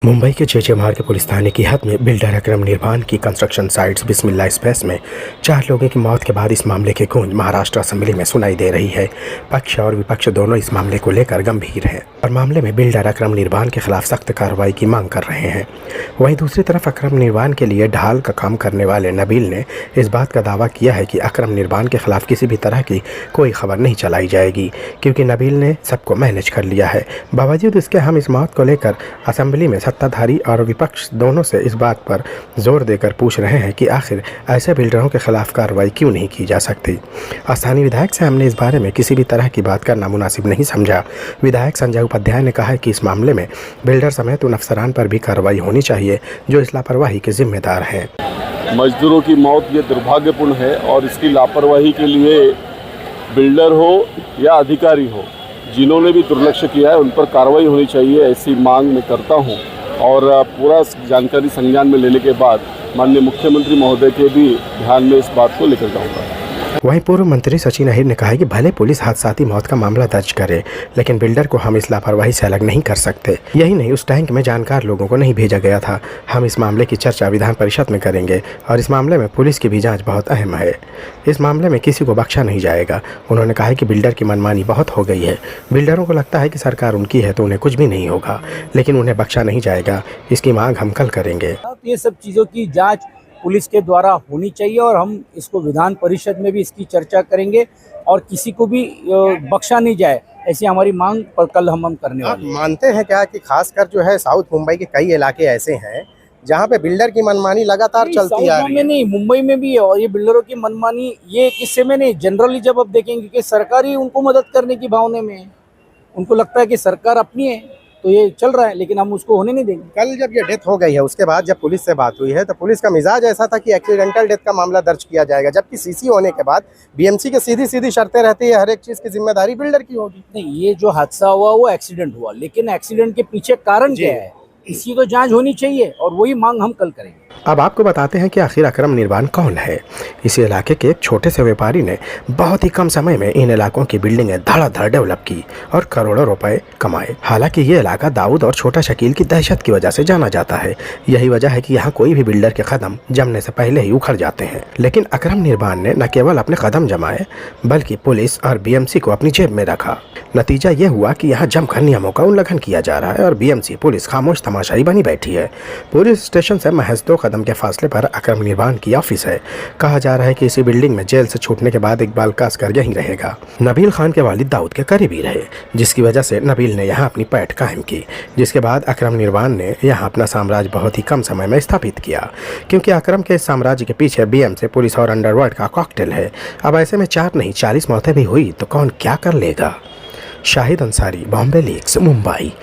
मुंबई के जेजे मार्ग पुलिस थाने की हद में बिल्डर अकरम निर्वाण की कंस्ट्रक्शन साइट्स बिस्मिल्लाह स्पेस में 4 लोगों की मौत के बाद इस मामले की गूंज महाराष्ट्र असेंबली में सुनाई दे रही है। पक्ष और विपक्ष दोनों इस मामले को लेकर गंभीर हैं और मामले में बिल्डर अकरम निर्वाण के खिलाफ सख्त कार्रवाई की मांग कर रहे हैं। वहीं दूसरी तरफ अकरम निर्वाण के लिए ढाल का काम करने वाले नबील ने इस बात का दावा किया है कि अकरम निर्वाण के खिलाफ किसी भी तरह की कोई खबर नहीं चलाई जाएगी, क्योंकि नबील ने सबको मैनेज कर लिया है। बावजूद इसके हम इस मौत को लेकर असेंबली में सत्ताधारी और विपक्ष दोनों से इस बात पर जोर देकर पूछ रहे हैं कि आखिर ऐसे बिल्डरों के खिलाफ कार्रवाई क्यों नहीं की जा सकती। स्थानीय विधायक से हमने इस बारे में किसी भी तरह की बात करना मुनासिब नहीं समझा। विधायक संजय उपाध्याय ने कहा है कि इस मामले में बिल्डर समेत उन अफसरान पर भी कार्रवाई होनी चाहिए जो इस लापरवाही के जिम्मेदार हैं। मजदूरों की मौत ये दुर्भाग्यपूर्ण है और इसकी लापरवाही के लिए बिल्डर हो या अधिकारी हो, जिन्होंने भी दुर्लक्ष्य किया है उन पर कार्रवाई होनी चाहिए, ऐसी मांग मैं करता हूं। और पूरा जानकारी संज्ञान में लेने के बाद माननीय मुख्यमंत्री महोदय के भी ध्यान में इस बात को लेकर जाऊंगा। वहीं पूर्व मंत्री सचिन अहिर ने कहा है कि भले पुलिस हादसाती मौत का मामला दर्ज करे, लेकिन बिल्डर को हम इस लापरवाही से अलग नहीं कर सकते। यही नहीं, उस टैंक में जानकार लोगों को नहीं भेजा गया था। हम इस मामले की चर्चा विधान परिषद में करेंगे और इस मामले में पुलिस की भी जांच बहुत अहम है। इस मामले में किसी को बख्शा नहीं जाएगा। उन्होंने कहा है कि बिल्डर की मनमानी बहुत हो गई है। बिल्डरों को लगता है कि सरकार उनकी है तो उन्हें कुछ भी नहीं होगा, लेकिन उन्हें बख्शा नहीं जाएगा। इसकी मांग हम कल करेंगे। ये सब चीज़ों की जांच पुलिस के द्वारा होनी चाहिए और हम इसको विधान परिषद में भी इसकी चर्चा करेंगे और किसी को भी बख्शा नहीं जाए, ऐसी हमारी मांग पर कल हम करने वाले हैं। मानते हैं क्या कि खासकर जो है साउथ मुंबई के कई इलाके ऐसे हैं जहां पे बिल्डर की मनमानी लगातार चलती आ रही है। नहीं, मुंबई में भी है और ये बिल्डरों की मनमानी ये किस्से में नहीं, जनरली जब आप देखेंगे कि सरकार ही उनको मदद करने की भावना में है, उनको लगता है कि सरकार अपनी है तो ये चल रहा है, लेकिन हम उसको होने नहीं देंगे। कल जब ये डेथ हो गई है उसके बाद जब पुलिस से बात हुई है तो पुलिस का मिजाज ऐसा था कि एक्सीडेंटल डेथ का मामला दर्ज किया जाएगा, जबकि सीसी होने के बाद बीएमसी के सीधी शर्तें रहती है, हर एक चीज की जिम्मेदारी बिल्डर की होगी। नहीं, ये जो हादसा हुआ वो एक्सीडेंट हुआ, लेकिन एक्सीडेंट के पीछे कारण क्या है इसकी तो जांच होनी चाहिए और वही मांग हम कल करेंगे। अब आपको बताते हैं कि आखिर अकरम निर्वाण कौन है। इस इलाके के एक छोटे से व्यापारी ने बहुत ही कम समय में इन इलाकों की बिल्डिंगें धड़ाधड़ डेवलप की और करोड़ों रुपए कमाए। हालांकि ये इलाका दाऊद और छोटा शकील की दहशत की वजह से जाना जाता है। यही वजह है कि यहाँ कोई भी बिल्डर के कदम जमने से पहले ही उखड़ जाते हैं। लेकिन अकरम निर्वाण ने न केवल अपने कदम जमाए बल्कि पुलिस और बीएमसी को अपनी जेब में रखा। नतीजा ये हुआ कि यहाँ जमकर नियमों का उल्लंघन किया जा रहा है और बीएमसी पुलिस खामोश तमाशाई बनी बैठी है। पुलिस स्टेशन से महज 2 कदम के फासले पर अकरम निर्वाण की ऑफिस है। कहा जा रहा है कि इसी बिल्डिंग में जेल से छूटने के बाद इकबाल कासकर यहीं रहेगा। नबील खान के वालिद दाऊद के करीबी रहे, जिसकी वजह से नबील ने यहाँ अपनी पैठ कायम की, जिसके बाद अकरम निर्वाण ने यहाँ अपना साम्राज्य बहुत ही कम समय में स्थापित किया। क्योंकि अकरम के इस साम्राज्य के पीछे बीएमसी पुलिस और अंडरवर्ल्ड का कॉकटेल है। अब ऐसे में 4 नहीं 40 मौतें भी हुई तो कौन क्या कर लेगा। शाहिद अंसारी, बॉम्बे लीक्स, मुंबई।